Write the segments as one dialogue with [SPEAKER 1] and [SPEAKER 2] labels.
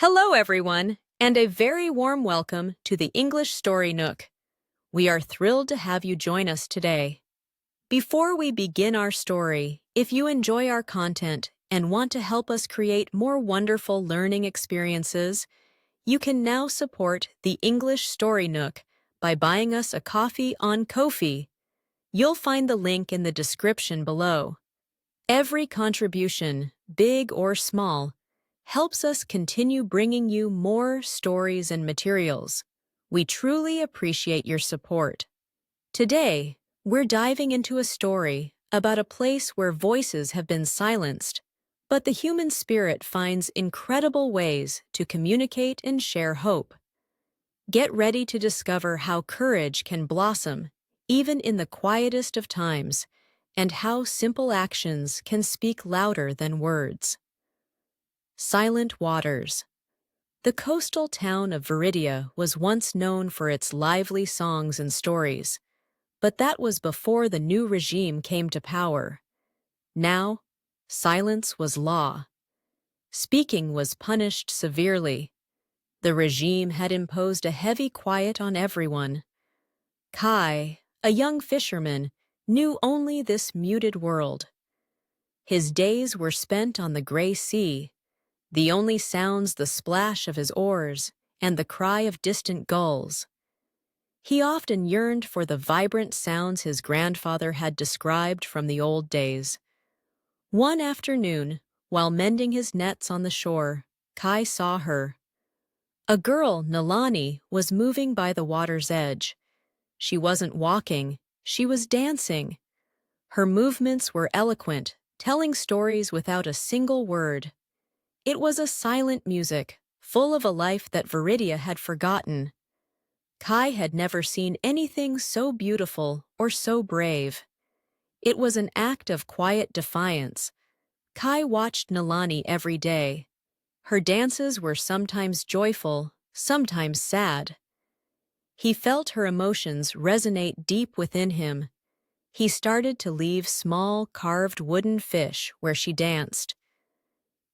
[SPEAKER 1] Hello, everyone, and a very warm welcome to the English Story Nook. We are thrilled to have you join us today. Before we begin our story, if you enjoy our content and want to help us create more wonderful learning experiences, you can now support the English Story Nook by buying us a coffee on Ko-fi. You'll find the link in the description below. Every contribution, big or small, helps us continue bringing you more stories and materials. We truly appreciate your support. Today, we're diving into a story about a place where voices have been silenced, but the human spirit finds incredible ways to communicate and share hope. Get ready to discover how courage can blossom even in the quietest of times, and how simple actions can speak louder than words. Silent Waters. The coastal town of Viridia was once known for its lively songs and stories, but that was before the new regime came to power. Now, silence was law. Speaking was punished severely. The regime had imposed a heavy quiet on everyone. Kai, a young fisherman, knew only this muted world. His days were spent on the gray sea, the only sounds the splash of his oars and the cry of distant gulls. He often yearned for the vibrant sounds his grandfather had described from the old days. One afternoon, while mending his nets on the shore, Kai saw her. A girl, Nalani, was moving by the water's edge. She wasn't walking, she was dancing. Her movements were eloquent, telling stories without a single word. It was a silent music, full of a life that Viridia had forgotten. Kai had never seen anything so beautiful or so brave. It was an act of quiet defiance. Kai watched Nalani every day. Her dances were sometimes joyful, sometimes sad. He felt her emotions resonate deep within him. He started to leave small, carved wooden fish where she danced.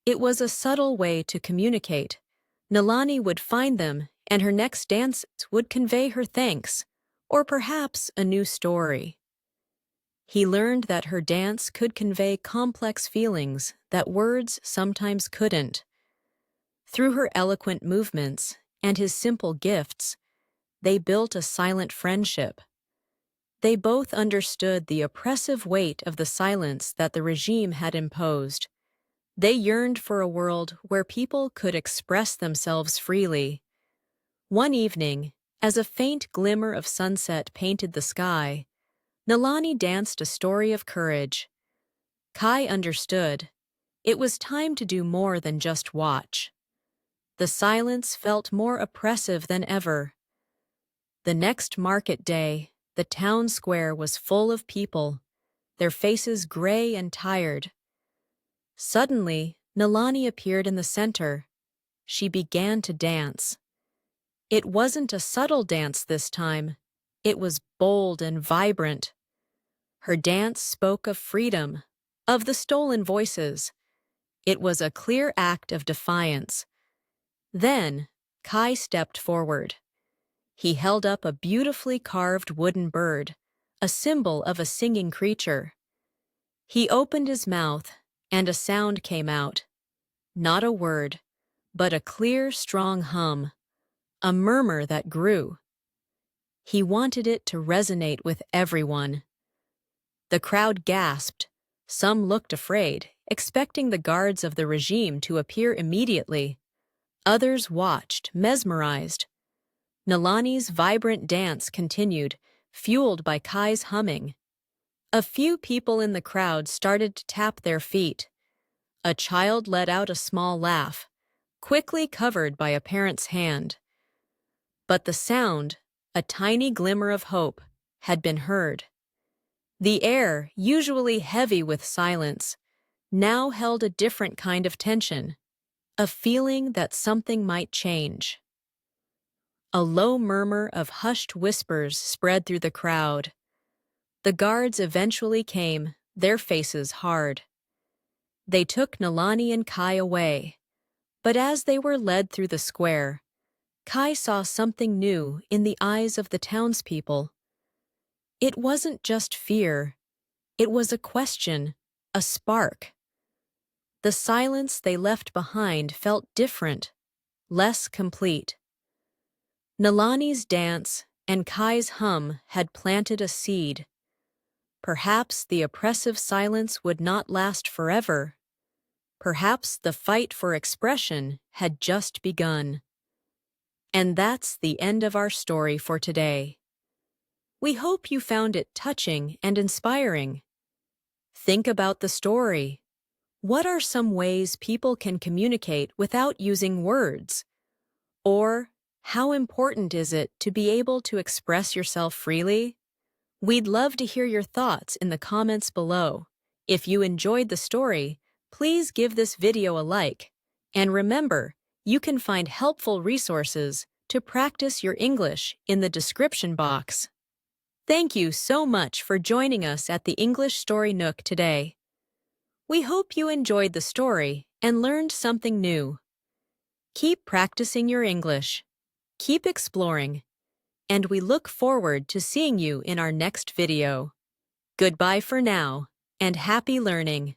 [SPEAKER 1] It was a subtle way to communicate. Nalani would find them, and her next dance would convey her thanks, or perhaps a new story. He learned that her dance could convey complex feelings that words sometimes couldn't. Through her eloquent movements and his simple gifts, they built a silent friendship. They both understood the oppressive weight of the silence that the regime had imposed. They yearned for a world where people could express themselves freely. One evening, as a faint glimmer of sunset painted the sky, Nalani danced a story of courage. Kai understood. It was time to do more than just watch. The silence felt more oppressive than ever. The next market day, the town square was full of people, their faces gray and tired. Suddenly, Nalani appeared in the center. She began to dance. It wasn't a subtle dance this time. It was bold and vibrant. Her dance spoke of freedom, of the stolen voices. It was a clear act of defiance. Then, Kai stepped forward. He held up a beautifully carved wooden bird, a symbol of a singing creature. He opened his mouth, and a sound came out. Not a word, but a clear, strong hum, a murmur that grew. He wanted it to resonate with everyone. The crowd gasped. Some looked afraid, expecting the guards of the regime to appear immediately. Others watched, mesmerized. Nalani's vibrant dance continued, fueled by Kai's humming. A few people in the crowd started to tap their feet. A child let out a small laugh, quickly covered by a parent's hand. But the sound, a tiny glimmer of hope, had been heard. The air, usually heavy with silence, now held a different kind of tension, a feeling that something might change. A low murmur of hushed whispers spread through the crowd. The guards eventually came, their faces hard. They took Nalani and Kai away, But as they were led through the square, Kai saw something new in the eyes of the townspeople. It wasn't just fear, it was a question, a spark. The silence they left behind felt different, less complete. Nalani's dance and Kai's hum had planted a seed. Perhaps the oppressive silence would not last forever. Perhaps the fight for expression had just begun. And that's the end of our story for today. We hope you found it touching and inspiring. Think about the story. What are some ways people can communicate without using words? Or, how important is it to be able to express yourself freely? We'd love to hear your thoughts in the comments below. If you enjoyed the story, please give this video a like. And remember, you can find helpful resources to practice your English in the description box. Thank you so much for joining us at the English Story Nook today. We hope you enjoyed the story and learned something new. Keep practicing your English. Keep exploring. And we look forward to seeing you in our next video. Goodbye for now, and happy learning!